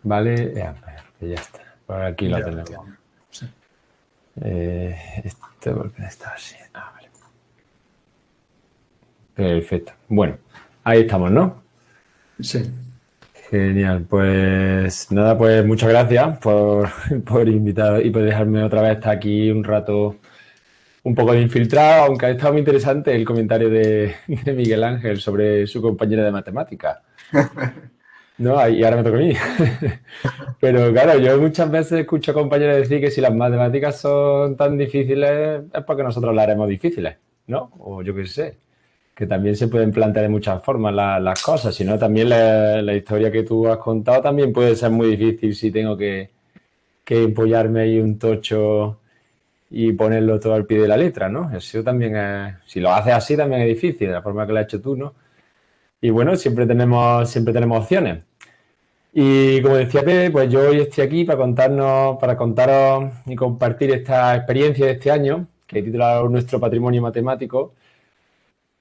Vale, ya está. Por aquí lo Ya, tenemos. sí. Esto porque está así. Vale. Perfecto. Bueno, ahí estamos, ¿no? Sí. Genial. Pues nada, pues muchas gracias por, por invitar y por dejarme otra vez estar aquí un rato un poco de infiltrado, aunque ha estado muy interesante el comentario de Miguel Ángel sobre su compañera de matemáticas. No, y ahora me toca a mí. Pero claro, yo muchas veces escucho a compañeros decir que si las matemáticas son tan difíciles es porque nosotros las haremos difíciles, ¿no? O yo qué sé, que también se pueden plantear de muchas formas las cosas, si no también la historia que tú has contado también puede ser muy difícil si tengo que empollarme ahí un tocho y ponerlo todo al pie de la letra, ¿no? Eso también es, si lo haces así también es difícil, de la forma que lo has hecho tú, ¿no? Y bueno, siempre tenemos opciones. Y como decía Pepe, pues yo hoy estoy aquí para contaros y compartir esta experiencia de este año, que he titulado Nuestro Patrimonio Matemático,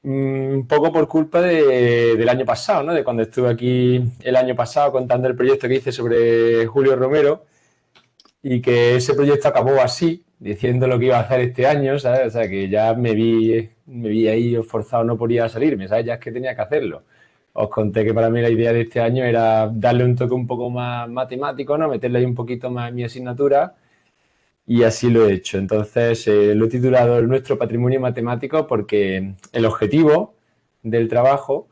un poco por culpa del año pasado, ¿no? De cuando estuve aquí el año pasado contando el proyecto que hice sobre Julio Romero y que ese proyecto acabó así, diciendo lo que iba a hacer este año, ¿sabes? O sea, que ya me vi ahí forzado, no podía salirme, ¿sabes? Ya es que tenía que hacerlo. Os conté que para mí la idea de este año era darle un toque un poco más matemático, ¿no? Meterle ahí un poquito más en mi asignatura y así lo he hecho. Entonces, lo he titulado Nuestro Patrimonio Matemático porque el objetivo del trabajo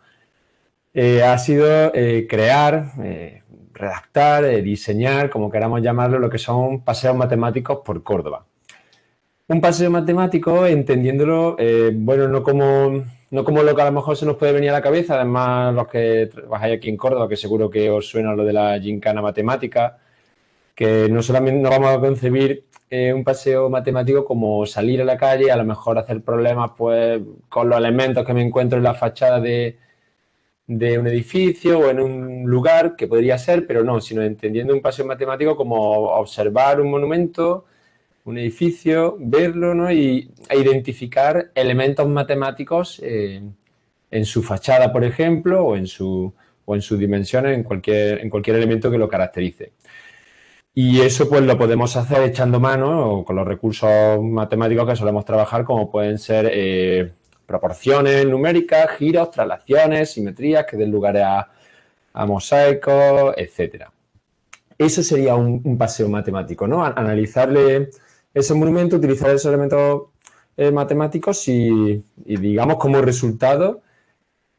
ha sido crear, redactar, diseñar, como queramos llamarlo, lo que son paseos matemáticos por Córdoba. Un paseo matemático, entendiéndolo, bueno, no como lo que a lo mejor se nos puede venir a la cabeza, además los que trabajáis aquí en Córdoba, que seguro que os suena lo de la gincana matemática, que no solamente no vamos a concebir un paseo matemático como salir a la calle, a lo mejor hacer problemas pues con los elementos que me encuentro en la fachada de un edificio o en un lugar que podría ser, pero no, sino entendiendo un paseo matemático como observar un monumento, un edificio, verlo, ¿no? E identificar elementos matemáticos en su fachada, por ejemplo, o en sus dimensiones, en cualquier elemento que lo caracterice. Y eso pues lo podemos hacer echando mano con los recursos matemáticos que solemos trabajar, como pueden ser proporciones numéricas, giros, traslaciones, simetrías que den lugar a mosaicos, etcétera. Eso sería un paseo matemático, ¿no? Analizarle ese monumento, utilizar esos elementos matemáticos y, digamos, como resultado,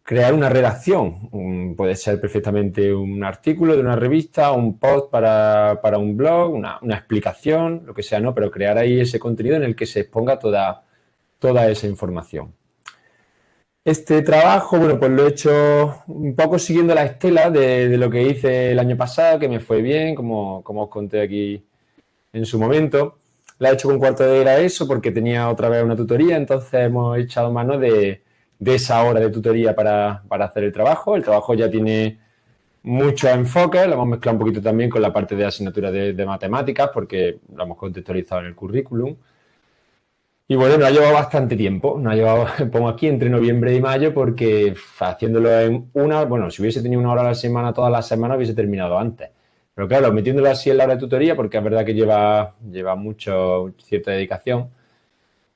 crear una redacción. Puede ser perfectamente un artículo de una revista, un post para un blog, una explicación, lo que sea, ¿no? Pero crear ahí ese contenido en el que se exponga toda esa información. Este trabajo, bueno, pues lo he hecho un poco siguiendo la estela de lo que hice el año pasado, que me fue bien, como os conté aquí en su momento. La he hecho con cuarto de hora eso porque tenía otra vez una tutoría, entonces hemos echado mano de esa hora de tutoría para hacer el trabajo. El trabajo ya tiene muchos enfoques, lo hemos mezclado un poquito también con la parte de asignatura de matemáticas porque lo hemos contextualizado en el currículum. Y bueno, nos ha llevado bastante tiempo, nos ha llevado, pongo aquí, entre noviembre y mayo, porque haciéndolo en bueno, si hubiese tenido una hora a la semana, todas las semanas hubiese terminado antes. Pero claro, metiéndolo así en la hora de tutoría, porque es verdad que lleva cierta dedicación,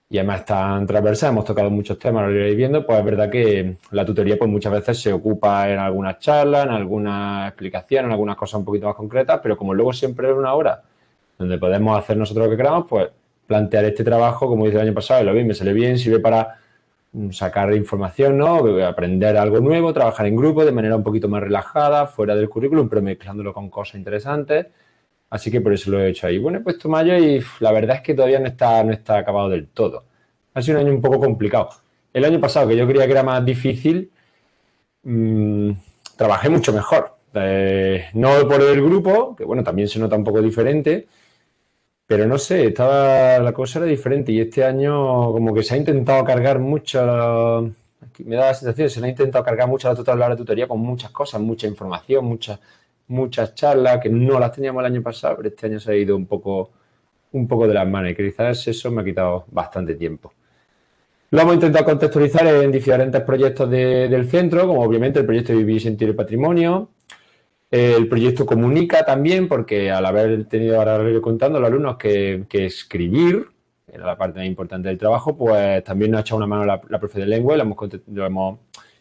y además tan transversal, hemos tocado muchos temas, lo iréis viendo, pues es verdad que la tutoría pues muchas veces se ocupa en algunas charlas, en algunas explicaciones, en algunas cosas un poquito más concretas, pero como luego siempre es una hora donde podemos hacer nosotros lo que queramos, pues plantear este trabajo, como hice el año pasado, y lo vi, me sale bien, sirve para sacar información, ¿no? Aprender algo nuevo, trabajar en grupo de manera un poquito más relajada, fuera del currículum, pero mezclándolo con cosas interesantes. Así que por eso lo he hecho ahí. Bueno, he puesto mayo y la verdad es que todavía no está acabado del todo. Ha sido un año un poco complicado. El año pasado, que yo creía que era más difícil, mmm, trabajé mucho mejor. No por el grupo, que bueno, también se nota un poco diferente, pero no sé, la cosa era diferente y este año como que se ha intentado cargar mucho, me da la sensación, se le ha intentado cargar mucho la tutoría con muchas cosas, mucha información, muchas charlas que no las teníamos el año pasado, pero este año se ha ido un poco de las manos y quizás eso me ha quitado bastante tiempo. Lo hemos intentado contextualizar en diferentes proyectos del centro, como obviamente el proyecto Vivir y Sentir el Patrimonio, El proyecto comunica también, porque al haber tenido, ahora lo iré contando, los alumnos que escribir, que era la parte más importante del trabajo, pues también nos ha echado una mano la profe de lengua y lo hemos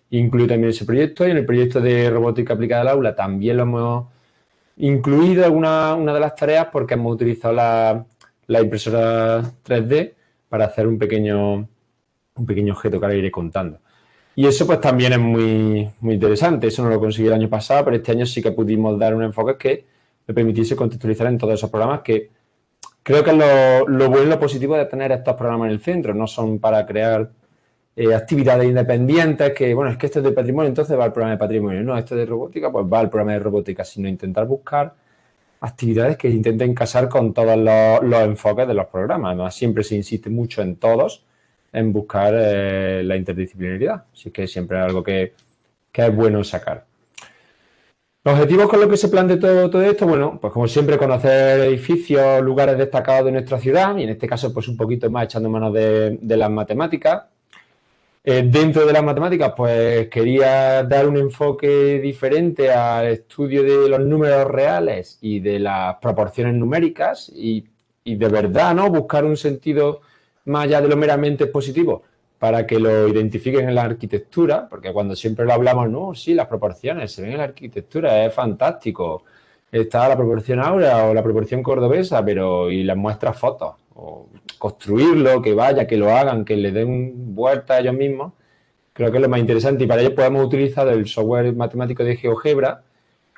incluido también en ese proyecto. Y en el proyecto de robótica aplicada al aula también lo hemos incluido en una de las tareas, porque hemos utilizado la impresora 3D para hacer un pequeño objeto que ahora iré contando. Y eso pues también es muy, muy interesante. Eso no lo conseguí el año pasado, pero este año sí que pudimos dar un enfoque que me permitiese contextualizar en todos esos programas, que creo que es lo bueno y lo positivo de tener estos programas en el centro. No son para crear actividades independientes, que bueno, es que esto es de patrimonio, entonces va al programa de patrimonio. No, esto es de robótica, pues va al programa de robótica, sino intentar buscar actividades que intenten casar con todos los enfoques de los programas. Además, siempre se insiste mucho en todos, en buscar la interdisciplinaridad. Así que siempre es algo que es bueno sacar. Los objetivos con los que se plantea todo esto, bueno, pues como siempre, conocer edificios, lugares destacados de nuestra ciudad, y en este caso, pues un poquito más echando manos de las matemáticas. Dentro de las matemáticas, pues quería dar un enfoque diferente al estudio de los números reales y de las proporciones numéricas y de verdad, ¿no? Buscar un sentido más allá de lo meramente positivo para que lo identifiquen en la arquitectura, porque cuando siempre lo hablamos, no, sí, las proporciones se ven en la arquitectura, es fantástico. Está la proporción áurea o la proporción cordobesa, pero y les muestra fotos, o construirlo, que vaya, que lo hagan, que le den vuelta a ellos mismos, creo que es lo más interesante. Y para ello podemos utilizar el software matemático de GeoGebra,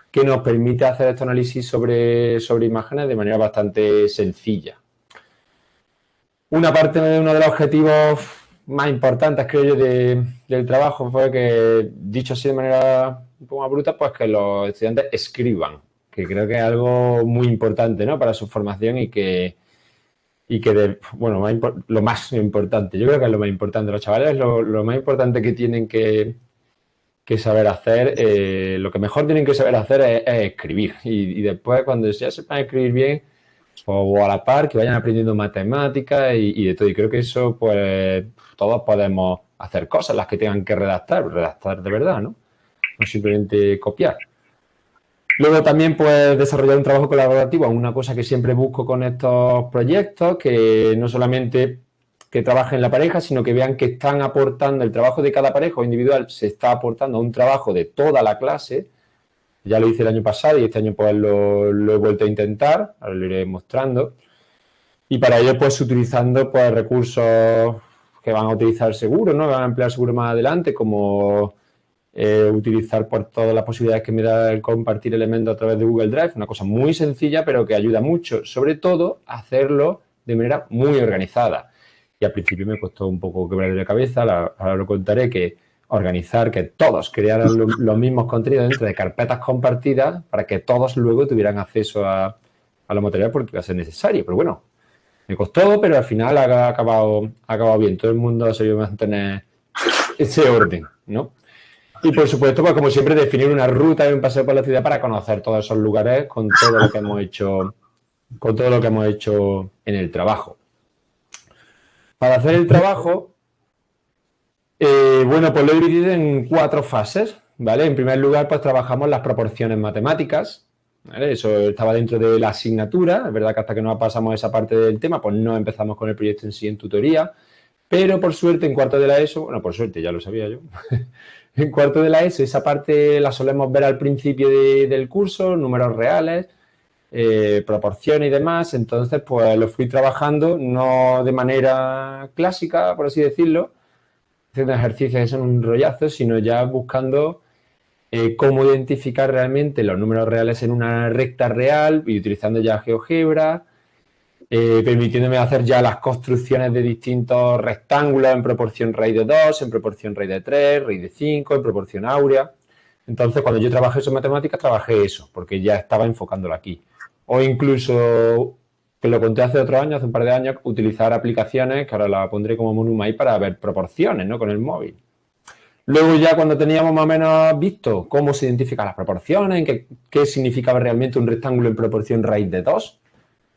que nos permite hacer este análisis sobre imágenes de manera bastante sencilla. Uno de los objetivos más importantes, creo yo, del trabajo fue que, dicho así de manera un poco más bruta, pues que los estudiantes escriban, que creo que es algo muy importante, ¿no?, para su formación y que bueno, lo más importante, yo creo que es lo más importante. Los chavales, lo más importante que tienen que saber hacer, lo que mejor tienen que saber hacer es escribir. Y después, cuando ya sepan escribir bien, o a la par, que vayan aprendiendo matemáticas y de todo. Y creo que eso, pues, todos podemos hacer cosas, las que tengan que redactar de verdad, ¿no? No simplemente copiar. Luego también, pues, desarrollar un trabajo colaborativo, una cosa que siempre busco con estos proyectos, que no solamente que trabajen la pareja, sino que vean que están aportando el trabajo de cada pareja o individual, se está aportando a un trabajo de toda la clase. Ya lo hice el año pasado y este año pues lo he vuelto a intentar, ahora lo iré mostrando. Y para ello, pues, utilizando pues recursos que van a utilizar seguro, ¿no?, que van a emplear seguro más adelante, como utilizar por todas las posibilidades que me da el compartir elementos a través de Google Drive, una cosa muy sencilla, pero que ayuda mucho, sobre todo, a hacerlo de manera muy organizada. Y al principio me costó un poco quebrar la cabeza, ahora lo contaré, que organizar, que todos crearan los mismos contenidos dentro de carpetas compartidas para que todos luego tuvieran acceso a los materiales, porque iba a ser necesario. Pero bueno, me costó, pero al final ha acabado bien. Todo el mundo ha sabido mantener ese orden, ¿no? Y por supuesto, pues como siempre, definir una ruta y un paseo por la ciudad para conocer todos esos lugares con todo lo que hemos hecho en el trabajo. Para hacer el trabajo, bueno, pues lo he dividido en 4 fases, ¿vale? En primer lugar, pues trabajamos las proporciones matemáticas, ¿vale? Eso estaba dentro de la asignatura. Es verdad que hasta que no pasamos esa parte del tema, pues no empezamos con el proyecto en sí en tutoría, pero por suerte en cuarto de la ESO, bueno, por suerte, ya lo sabía yo, en cuarto de la ESO esa parte la solemos ver al principio del curso, números reales, proporciones y demás. Entonces, pues lo fui trabajando no de manera clásica, por así decirlo, haciendo ejercicios que son un rollazo, sino ya buscando cómo identificar realmente los números reales en una recta real y utilizando ya GeoGebra, permitiéndome hacer ya las construcciones de distintos rectángulos en proporción raíz de 2, en proporción raíz de 3, raíz de 5, en proporción áurea. Entonces, cuando yo trabajé eso en matemáticas, trabajé eso, porque ya estaba enfocándolo aquí. O incluso, que lo conté hace otros años, hace un par de años, utilizar aplicaciones, que ahora la pondré como Monumai, para ver proporciones, ¿no?, con el móvil. Luego ya cuando teníamos más o menos visto cómo se identifican las proporciones, qué significaba realmente un rectángulo en proporción raíz de 2,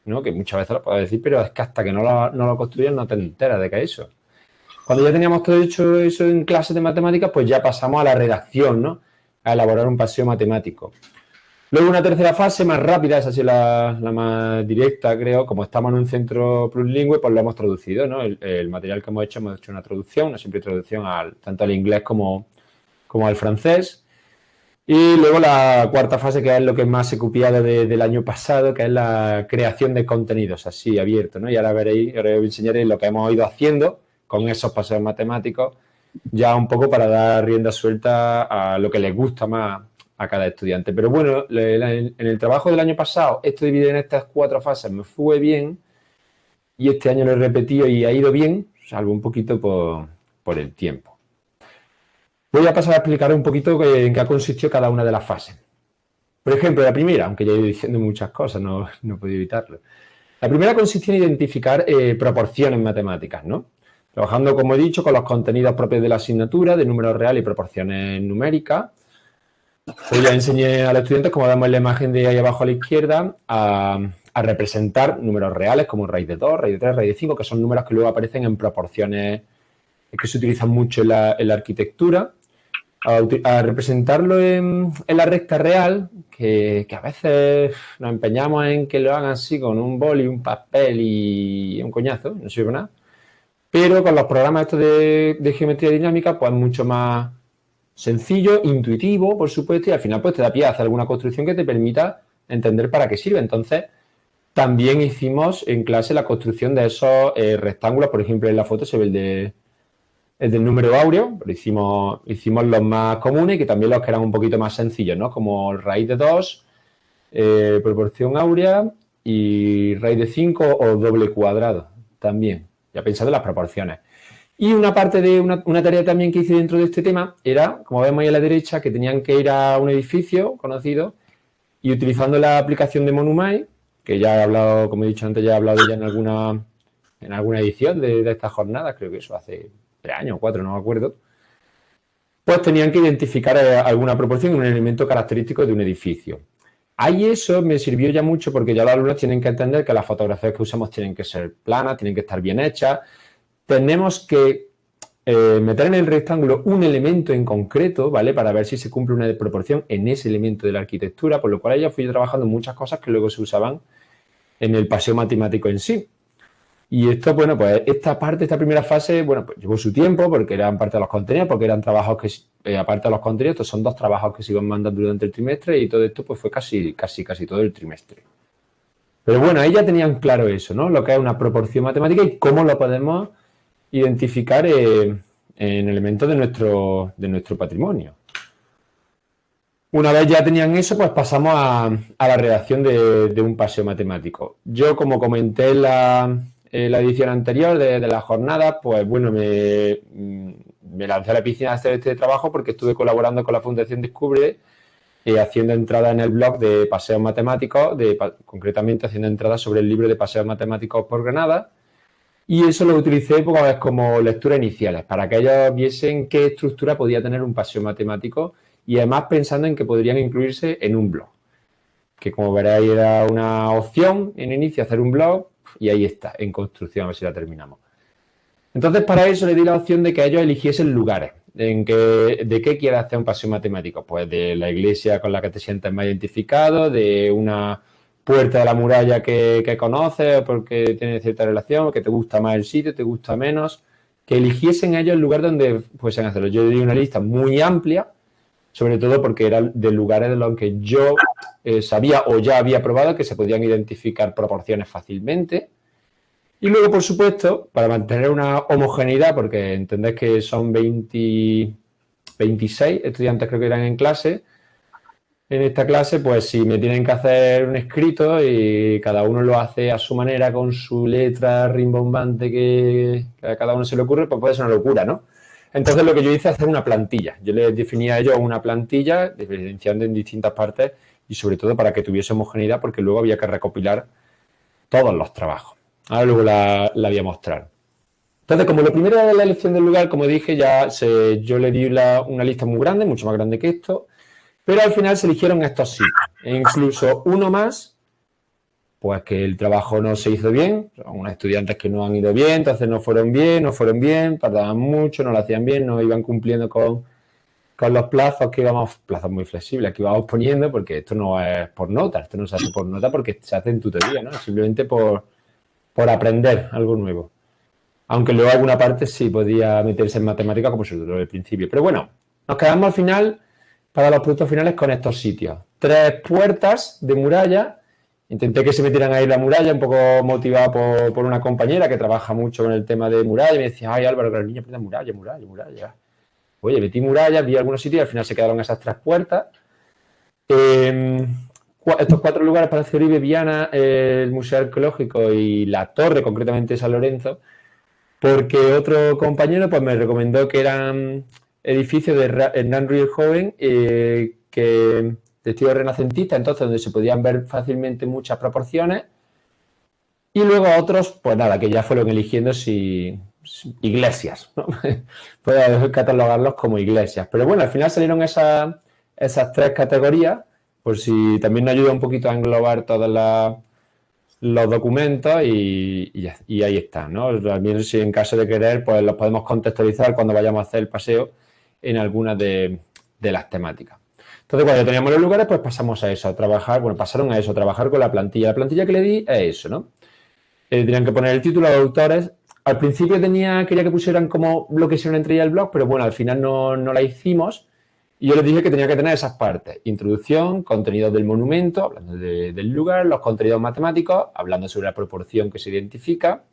¿no?, que muchas veces lo puedo decir, pero es que hasta que no lo construyes no te enteras de qué es eso. Cuando ya teníamos todo hecho eso en clases de matemáticas, pues ya pasamos a la redacción, ¿no?, a elaborar un paseo matemático. Luego una tercera fase más rápida, esa ha sido la más directa, creo. Como estamos en un centro plurilingüe, pues lo hemos traducido, ¿no? El material que hemos hecho una traducción, una simple traducción tanto al inglés como al francés. Y luego la cuarta fase, que es lo que más he copiado del año pasado, que es la creación de contenidos así abiertos, ¿no? Y ahora veréis, ahora os enseñaré lo que hemos ido haciendo con esos paseos matemáticos, ya un poco para dar rienda suelta a lo que les gusta más a cada estudiante. Pero bueno, en el trabajo del año pasado, esto dividido en estas 4 fases me fue bien y este año lo he repetido y ha ido bien, salvo un poquito por el tiempo. Voy a pasar a explicar un poquito en qué ha consistido cada una de las fases. Por ejemplo, la primera, aunque ya he ido diciendo muchas cosas, no he podido evitarlo. La primera consiste en identificar proporciones matemáticas, ¿no? Trabajando, como he dicho, con los contenidos propios de la asignatura, de números reales y proporciones numéricas. Pues ya enseñé a los estudiantes, como vemos en la imagen de ahí abajo a la izquierda, a representar números reales como raíz de 2, raíz de 3, raíz de 5, que son números que luego aparecen en proporciones que se utilizan mucho en la arquitectura. A representarlo en la recta real, que a veces nos empeñamos en que lo hagan así con un boli, un papel y un coñazo, no sirve nada. Pero con los programas estos de geometría dinámica, pues mucho más sencillo, intuitivo, por supuesto, y al final pues te da pie a hacer alguna construcción que te permita entender para qué sirve. Entonces, también hicimos en clase la construcción de esos rectángulos. Por ejemplo, en la foto se ve el del número áureo, pero hicimos los más comunes y que también los que eran un poquito más sencillos, ¿no? Como raíz de 2, proporción áurea y raíz de 5 o doble cuadrado también, ya pensando en las proporciones. Y una parte de una tarea también que hice dentro de este tema era, como vemos ahí a la derecha, que tenían que ir a un edificio conocido y utilizando la aplicación de Monumai, que ya he hablado, como he dicho antes, ya he hablado de ella en alguna edición de estas jornadas, creo que eso hace 3 años o 4, no me acuerdo, pues tenían que identificar alguna proporción, un elemento característico de un edificio. Ahí eso me sirvió ya mucho porque ya los alumnos tienen que entender que las fotografías que usamos tienen que ser planas, tienen que estar bien hechas. Tenemos que meter en el rectángulo un elemento en concreto, ¿vale? Para ver si se cumple una proporción en ese elemento de la arquitectura, por lo cual ya fui trabajando muchas cosas que luego se usaban en el paseo matemático en sí. Y esto, bueno, pues esta primera fase, bueno, pues llevó su tiempo porque eran parte de los contenidos, porque eran trabajos que, aparte de los contenidos, estos son 2 trabajos que se iban mandando durante el trimestre y todo esto pues fue casi todo el trimestre. Pero bueno, ahí ya tenían claro eso, ¿no? Lo que es una proporción matemática y cómo lo podemos identificar en elementos de nuestro patrimonio. Una vez ya tenían eso, pues pasamos a la redacción de un paseo matemático. Yo, como comenté en la edición anterior de la jornada, pues bueno, me lancé a la piscina a hacer este trabajo porque estuve colaborando con la Fundación Descubre, haciendo entradas en el blog de paseos matemáticos, concretamente haciendo entradas sobre el libro de paseos matemáticos por Granada. Y eso lo utilicé pues, como lecturas iniciales, para que ellos viesen qué estructura podía tener un paseo matemático y además pensando en que podrían incluirse en un blog. Que como veréis era una opción en inicio hacer un blog y ahí está, en construcción, a ver si la terminamos. Entonces para eso le di la opción de que ellos eligiesen lugares. ¿De qué quieres hacer un paseo matemático? Pues de la iglesia con la que te sientes más identificado, de una puerta de la muralla que conoces o porque tiene cierta relación, o que te gusta más el sitio, te gusta menos, que eligiesen ellos el lugar donde fuesen a hacerlo. Yo di una lista muy amplia, sobre todo porque eran de lugares de los que yo sabía o ya había probado que se podían identificar proporciones fácilmente. Y luego, por supuesto, para mantener una homogeneidad, porque entendés que son 26 estudiantes creo que eran en clase, en esta clase, pues si me tienen que hacer un escrito y cada uno lo hace a su manera, con su letra rimbombante que a cada uno se le ocurre, pues puede ser una locura, ¿no? Entonces lo que yo hice es hacer una plantilla. Yo les definía a ellos una plantilla, diferenciando en distintas partes y sobre todo para que tuviese homogeneidad, porque luego había que recopilar todos los trabajos. Ahora luego la voy a mostrar. Entonces, como lo primero era la elección del lugar, como dije, yo le di una lista muy grande, mucho más grande que esto, pero al final se eligieron estos sitios. E incluso uno más, pues que el trabajo no se hizo bien, son unos estudiantes que no han ido bien, entonces no fueron bien, tardaban mucho, no lo hacían bien, no iban cumpliendo con con los plazos muy flexibles que íbamos poniendo, porque esto no es por nota, esto no se hace por nota porque se hace en tutoría, ¿no? Simplemente por aprender algo nuevo. Aunque luego alguna parte sí podía meterse en matemáticas como se lo del principio. Pero bueno, nos quedamos al final, para los productos finales, con estos sitios. 3 puertas de muralla. Intenté que se metieran ahí la muralla, un poco motivado por una compañera que trabaja mucho con el tema de muralla. Y me decía, ay Álvaro, que los niños aprendan muralla, muralla, muralla. Oye, metí muralla, vi algunos sitios y al final se quedaron esas 3 puertas. Estos 4 lugares, Palacio Uribe, Viana, el Museo Arqueológico y la Torre, concretamente San Lorenzo, porque otro compañero pues me recomendó que eran edificios de Hernán Ruiz Joven, que de estilo renacentista, entonces donde se podían ver fácilmente muchas proporciones. Y luego otros, pues nada, que ya fueron eligiendo si iglesias, ¿no? Puedo catalogarlos como iglesias. Pero bueno, al final salieron esas 3 categorías, por si también nos ayuda un poquito a englobar todos los documentos y ahí está, ¿no? También si en caso de querer, pues los podemos contextualizar cuando vayamos a hacer el paseo en algunas de las temáticas. Entonces, cuando teníamos los lugares, pues pasamos a eso, a trabajar, bueno, pasaron a eso, a trabajar con la plantilla. La plantilla que le di es eso, ¿no? Tenían que poner el título de autores. Al principio quería que pusieran como lo que hicieron entre ellas el blog, pero bueno, al final no la hicimos. Y yo les dije que tenía que tener esas partes. Introducción, contenidos del monumento, hablando del lugar, los contenidos matemáticos, hablando sobre la proporción que se identifica.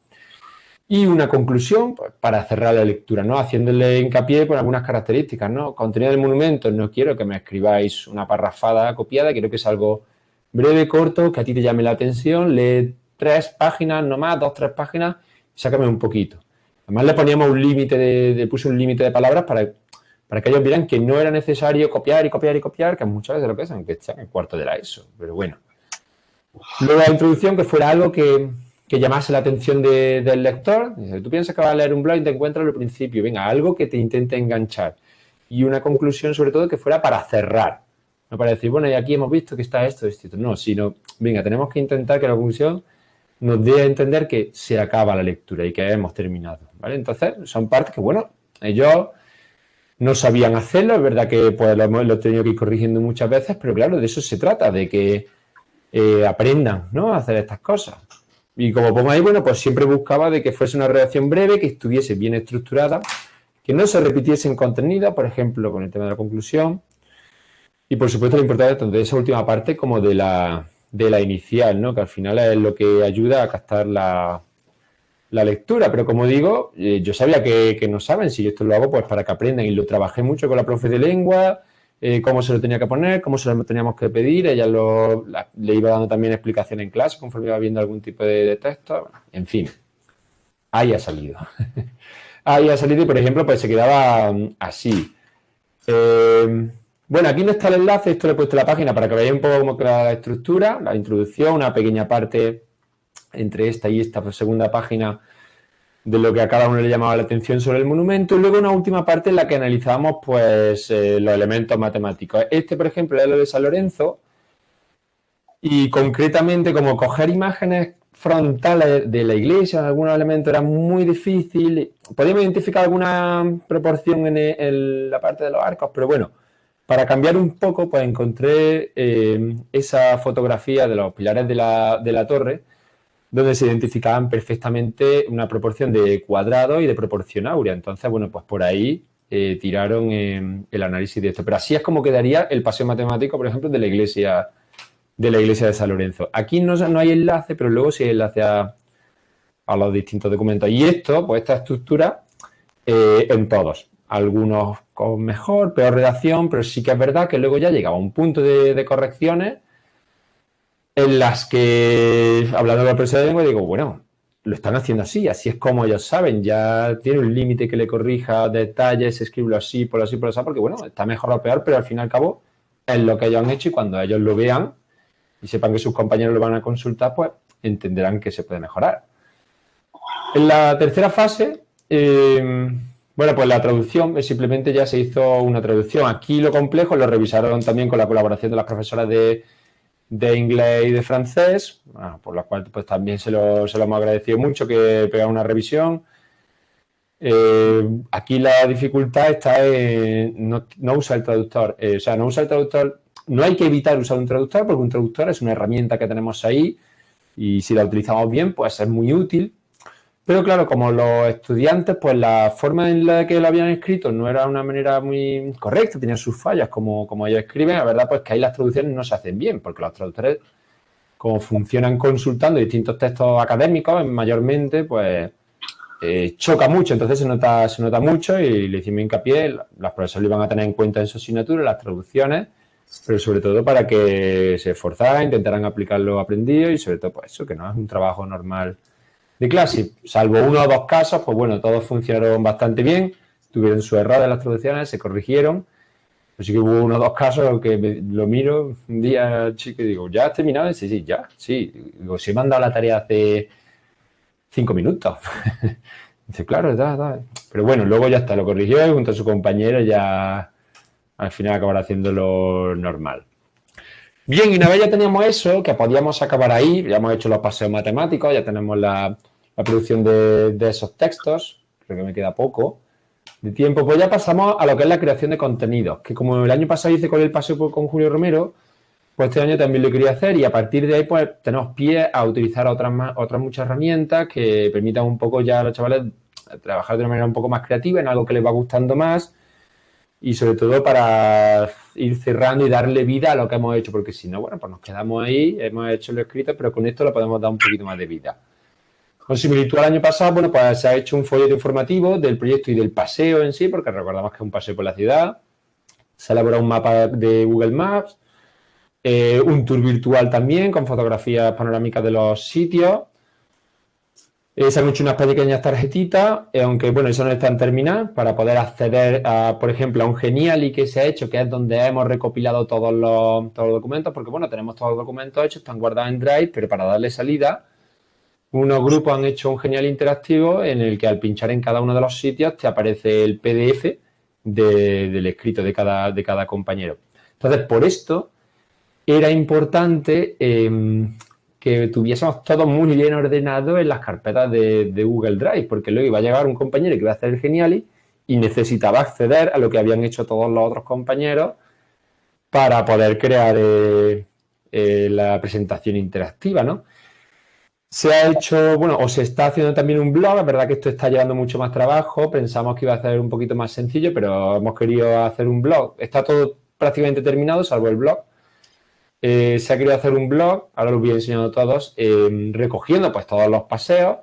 Y una conclusión, pues, para cerrar la lectura, ¿no? Haciéndole hincapié por algunas características, ¿no? Contenido del monumento, no quiero que me escribáis una parrafada copiada, quiero que sea algo breve, corto, que a ti te llame la atención, lee 3 páginas, no más, 2, 3 páginas, y sácame un poquito. Además le poníamos un límite, puse un límite de palabras para que ellos vieran que no era necesario copiar y copiar y copiar, que muchas veces lo que es, aunque estén en cuarto de la ESO, pero bueno. Luego la introducción, que fuera algo que llamase la atención del lector. Tú piensas que vas a leer un blog y te encuentras al principio, venga, algo que te intente enganchar. Y una conclusión, sobre todo, que fuera para cerrar. No para decir, bueno, y aquí hemos visto que está esto, esto. No, sino, venga, tenemos que intentar que la conclusión nos dé a entender que se acaba la lectura y que hemos terminado, ¿vale? Entonces, son partes que, bueno, ellos no sabían hacerlo, es verdad que pues, lo he tenido que ir corrigiendo muchas veces, pero claro, de eso se trata, de que aprendan, ¿no?, a hacer estas cosas. Y como pongo ahí, bueno, pues siempre buscaba de que fuese una redacción breve, que estuviese bien estructurada, que no se repitiese en contenido, por ejemplo, con el tema de la conclusión. Y por supuesto la importancia tanto de esa última parte como de la inicial, ¿no?, que al final es lo que ayuda a captar la lectura. Pero como digo, yo sabía que no saben, si yo esto lo hago pues para que aprendan, y lo trabajé mucho con la profe de lengua, cómo se lo tenía que poner, cómo se lo teníamos que pedir. Ella le iba dando también explicaciones en clase conforme iba viendo algún tipo de texto. En fin, ahí ha salido. Ahí ha salido y, por ejemplo, pues se quedaba así. Bueno, aquí no está el enlace, esto le he puesto en la página para que veáis un poco cómo queda la estructura, la introducción, una pequeña parte entre esta y esta segunda página de lo que a cada uno le llamaba la atención sobre el monumento, y luego una última parte en la que analizábamos pues los elementos matemáticos. Este, por ejemplo, es lo de San Lorenzo, y concretamente como coger imágenes frontales de la iglesia, en algunos elementos era muy difícil. Podíamos identificar alguna proporción en la parte de los arcos, pero bueno, para cambiar un poco, pues encontré esa fotografía de los pilares de la torre, donde se identificaban perfectamente una proporción de cuadrado y de proporción áurea. Entonces, bueno, pues por ahí tiraron el análisis de esto. Pero así es como quedaría el paseo matemático, por ejemplo, de la iglesia de San Lorenzo. Aquí no hay enlace, pero luego sí hay enlace a los distintos documentos. Y esto, pues esta estructura en todos. Algunos con mejor, peor redacción, pero sí que es verdad que luego ya llegaba un punto de correcciones en las que, hablando con la profesora de lengua, digo, bueno, lo están haciendo así es como ellos saben, ya tiene un límite que le corrija detalles, escribirlo así, por así, porque bueno, está mejor o peor, pero al fin y al cabo es lo que ellos han hecho, y cuando ellos lo vean y sepan que sus compañeros lo van a consultar, pues entenderán que se puede mejorar. En la tercera fase, bueno, pues la traducción, simplemente ya se hizo una traducción. Aquí lo complejo lo revisaron también con la colaboración de las profesoras de inglés y de francés, por lo cual pues también se lo hemos agradecido mucho, que pegara una revisión. Aquí la dificultad está en no usar el traductor. O sea, no usar el traductor. No hay que evitar usar un traductor porque un traductor es una herramienta que tenemos ahí y si la utilizamos bien, pues es muy útil. Pero claro, como los estudiantes, pues la forma en la que lo habían escrito no era una manera muy correcta, tenían sus fallas como ellos escriben, la verdad pues que ahí las traducciones no se hacen bien, porque los traductores, como funcionan consultando distintos textos académicos, mayormente, pues choca mucho, entonces se nota mucho y le hicimos hincapié, los profesores lo iban a tener en cuenta en su asignatura, las traducciones, pero sobre todo para que se esforzaran, intentaran aplicar lo aprendido y sobre todo pues eso, que no es un trabajo normal de clase, salvo uno o dos casos, pues bueno, todos funcionaron bastante bien, tuvieron su error en las traducciones, se corrigieron, pero sí que hubo uno o dos casos que lo miro un día, chico, y digo, ¿ya has terminado? Y sí, ya, sí. Digo, si he mandado la tarea hace 5 minutos. Dice, claro, da. Pero bueno, luego ya está, lo corrigió y junto a su compañero ya al final acabará haciéndolo normal. Bien, y una vez ya teníamos eso, que podíamos acabar ahí, ya hemos hecho los paseos matemáticos, ya tenemos la producción de esos textos, creo que me queda poco de tiempo, pues ya pasamos a lo que es la creación de contenidos, que como el año pasado hice con el paseo con Julio Romero, pues este año también lo quería hacer y a partir de ahí pues tenemos pie a utilizar otras muchas herramientas que permitan un poco ya a los chavales trabajar de una manera un poco más creativa en algo que les va gustando más y sobre todo para ir cerrando y darle vida a lo que hemos hecho, porque si no, bueno, pues nos quedamos ahí, hemos hecho lo escrito, pero con esto le podemos dar un poquito más de vida. Con similitud al año pasado, bueno, pues se ha hecho un folleto informativo del proyecto y del paseo en sí, porque recordamos que es un paseo por la ciudad. Se ha elaborado un mapa de Google Maps, un tour virtual también con fotografías panorámicas de los sitios. Se han hecho unas pequeñas tarjetitas, aunque bueno, eso no están terminadas, para poder acceder, por ejemplo, a un Geniali que se ha hecho, que es donde hemos recopilado todos los documentos, porque bueno, tenemos todos los documentos hechos, están guardados en Drive, pero para darle salida, unos grupos han hecho un Geniali interactivo en el que al pinchar en cada uno de los sitios te aparece el PDF del escrito de cada compañero. Entonces, por esto era importante que tuviésemos todo muy bien ordenado en las carpetas de Google Drive, porque luego iba a llegar un compañero que iba a hacer el Geniali y necesitaba acceder a lo que habían hecho todos los otros compañeros para poder crear la presentación interactiva, ¿no? Se ha hecho, bueno, o se está haciendo también un blog, es verdad que esto está llevando mucho más trabajo, pensamos que iba a ser un poquito más sencillo, pero hemos querido hacer un blog. Está todo prácticamente terminado, salvo el blog. Se ha querido hacer un blog, ahora lo voy enseñando a todos, recogiendo pues todos los paseos,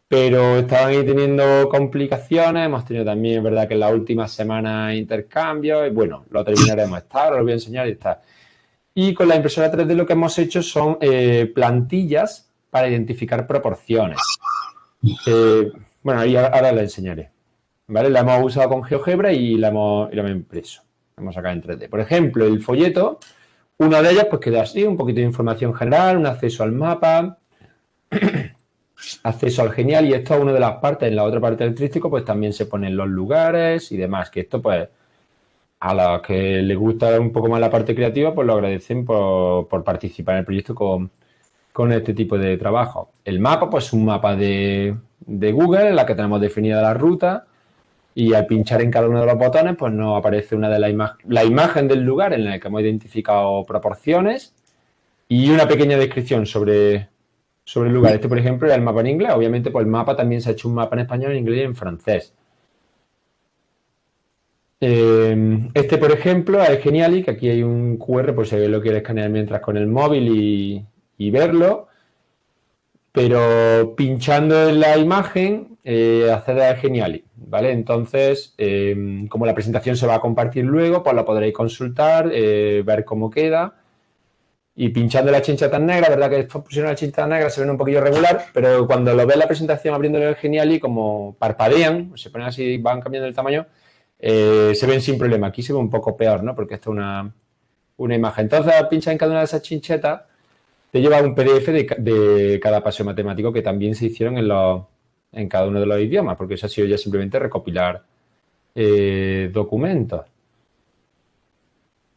pero estaban ahí teniendo complicaciones, hemos tenido también, es verdad que en la última semana intercambios, y bueno, lo terminaremos, está, ahora lo voy a enseñar y está. Y con la impresora 3D lo que hemos hecho son plantillas para identificar proporciones. Bueno, ahora la enseñaré. ¿Vale? La hemos usado con GeoGebra y la hemos impreso. La hemos sacado en 3D. Por ejemplo, el folleto, una de ellas pues queda así, un poquito de información general, un acceso al mapa, acceso al Genial, y esto es una de las partes. En la otra parte del tríptico pues también se ponen los lugares y demás, que esto pues a los que les gusta un poco más la parte creativa pues lo agradecen por participar en el proyecto con este tipo de trabajo. El mapa pues es un mapa de Google en la que tenemos definida la ruta y al pinchar en cada uno de los botones pues nos aparece una de la imagen del lugar en la que hemos identificado proporciones y una pequeña descripción sobre el lugar. Este, por ejemplo, era el mapa en inglés. Obviamente, pues el mapa también se ha hecho un mapa en español, en inglés y en francés. Este, por ejemplo, es genial y que aquí hay un QR, pues si lo quieres escanear mientras con el móvil y verlo. Pero pinchando en la imagen, accede a Geniali, ¿vale? Entonces, como la presentación se va a compartir luego, pues la podréis consultar, ver cómo queda. Y pinchando la chincheta negra, verdad que estos pusieron la chincheta negra, se ven un poquillo regular, pero cuando lo ves la presentación abriéndolo en Geniali, como parpadean, se ponen así, van cambiando el tamaño, se ven sin problema. Aquí se ve un poco peor, ¿no? Porque esto es una imagen. Entonces, pincha en cada una de esas chinchetas, te lleva un PDF de cada paseo matemático que también se hicieron en cada uno de los idiomas, porque eso ha sido ya simplemente recopilar documentos.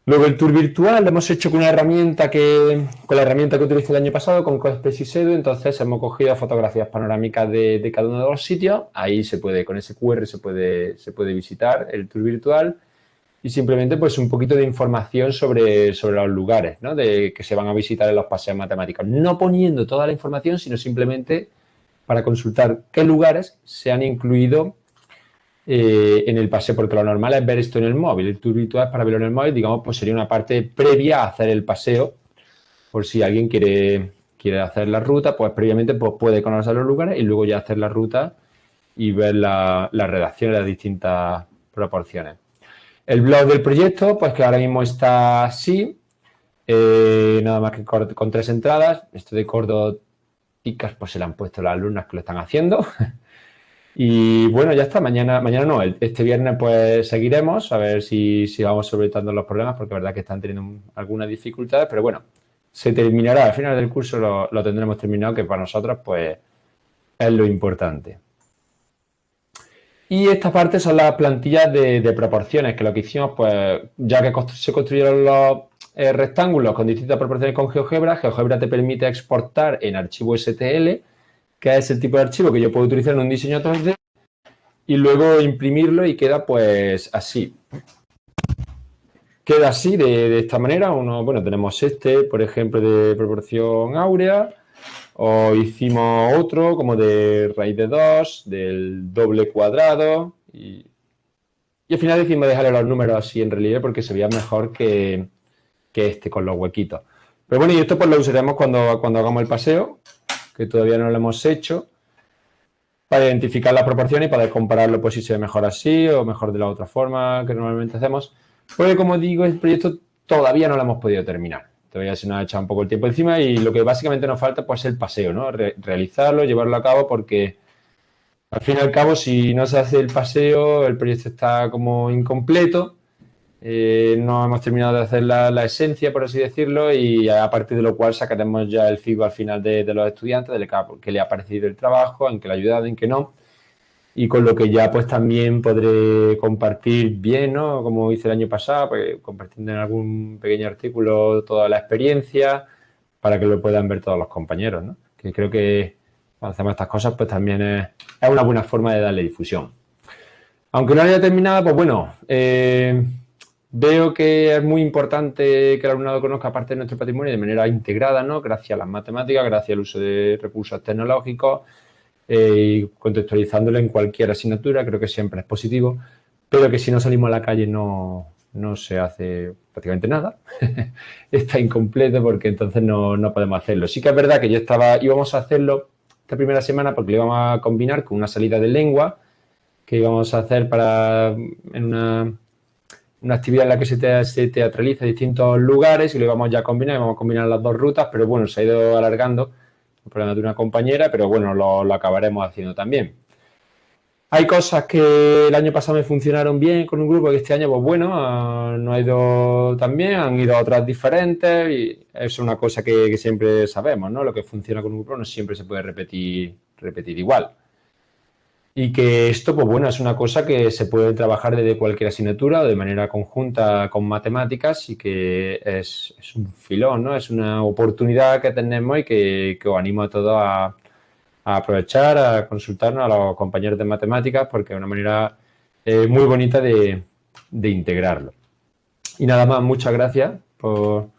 Luego el tour virtual lo hemos hecho con la herramienta que utilicé el año pasado, con Cospace y Sedu. Entonces hemos cogido fotografías panorámicas de cada uno de los sitios. Ahí se puede, con ese QR se puede visitar el tour virtual. Y simplemente pues un poquito de información sobre los lugares, ¿no? Que se van a visitar en los paseos matemáticos. No poniendo toda la información, sino simplemente para consultar qué lugares se han incluido en el paseo, porque lo normal es ver esto en el móvil. El tour virtual es para verlo en el móvil, digamos, pues sería una parte previa a hacer el paseo, por si alguien quiere hacer la ruta, pues previamente pues puede conocer los lugares y luego ya hacer la ruta y ver las redacciones, las distintas proporciones. El blog del proyecto, pues que ahora mismo está así, nada más que con 3 entradas. Esto de cordóticas, pues se le han puesto las alumnas que lo están haciendo. Y bueno, ya está, mañana no, este viernes pues seguiremos a ver si vamos solventando los problemas, porque es verdad que están teniendo algunas dificultades, pero bueno, se terminará, al final del curso lo tendremos terminado, que para nosotros pues es lo importante. Y esta parte son las plantillas de proporciones, que lo que hicimos, pues ya que se construyeron los rectángulos con distintas proporciones con GeoGebra, GeoGebra te permite exportar en archivo STL, que es el tipo de archivo que yo puedo utilizar en un diseño 3D, y luego imprimirlo y queda pues así. Queda así, de esta manera. Bueno, tenemos este, por ejemplo, de proporción áurea, o hicimos otro como de raíz de 2, del doble cuadrado, y al final decidimos dejarle los números así en relieve porque se veía mejor que este con los huequitos. Pero bueno, y esto pues lo usaremos cuando hagamos el paseo, que todavía no lo hemos hecho, para identificar las proporciones y poder compararlo, pues si se ve mejor así o mejor de la otra forma que normalmente hacemos. Porque como digo, el proyecto todavía no lo hemos podido terminar. Todavía se nos ha echado un poco el tiempo encima y lo que básicamente nos falta pues es el paseo, ¿no? Realizarlo, llevarlo a cabo, porque al fin y al cabo si no se hace el paseo el proyecto está como incompleto. No hemos terminado de hacer la esencia, por así decirlo, y a partir de lo cual sacaremos ya el feedback al final de los estudiantes, de qué le ha parecido el trabajo, en qué le ha ayudado, en qué no, y con lo que ya pues también podré compartir bien, ¿no? Como hice el año pasado, pues, compartiendo en algún pequeño artículo toda la experiencia para que lo puedan ver todos los compañeros, ¿no? Que creo que cuando hacemos estas cosas pues también es una buena forma de darle difusión. Aunque no haya terminado, pues bueno, veo que es muy importante que el alumnado conozca parte de nuestro patrimonio de manera integrada, ¿no? Gracias a las matemáticas, gracias al uso de recursos tecnológicos y contextualizándolo en cualquier asignatura, creo que siempre es positivo, pero que si no salimos a la calle no se hace prácticamente nada. Está incompleto porque entonces no podemos hacerlo. Sí que es verdad que íbamos a hacerlo esta primera semana porque lo íbamos a combinar con una salida de lengua que íbamos a hacer en una actividad en la que se teatraliza en distintos lugares y lo íbamos ya a combinar, íbamos a combinar las dos rutas, pero bueno, se ha ido alargando el problema de una compañera, pero bueno, lo acabaremos haciendo también. Hay cosas que el año pasado me funcionaron bien con un grupo que este año, pues bueno, no ha ido tan bien, han ido a otras diferentes y es una cosa que siempre sabemos, ¿no? Lo que funciona con un grupo no siempre se puede repetir igual. Y que esto, pues bueno, es una cosa que se puede trabajar desde cualquier asignatura o de manera conjunta con matemáticas y que es un filón, ¿no? Es una oportunidad que tenemos y que os animo a todos a aprovechar, a consultarnos a los compañeros de matemáticas porque es una manera muy bonita de integrarlo. Y nada más, muchas gracias por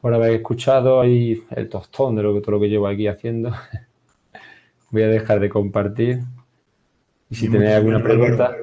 haber escuchado ahí el tostón de todo lo que llevo aquí haciendo. Voy a dejar de compartir. Y si tenéis alguna pregunta...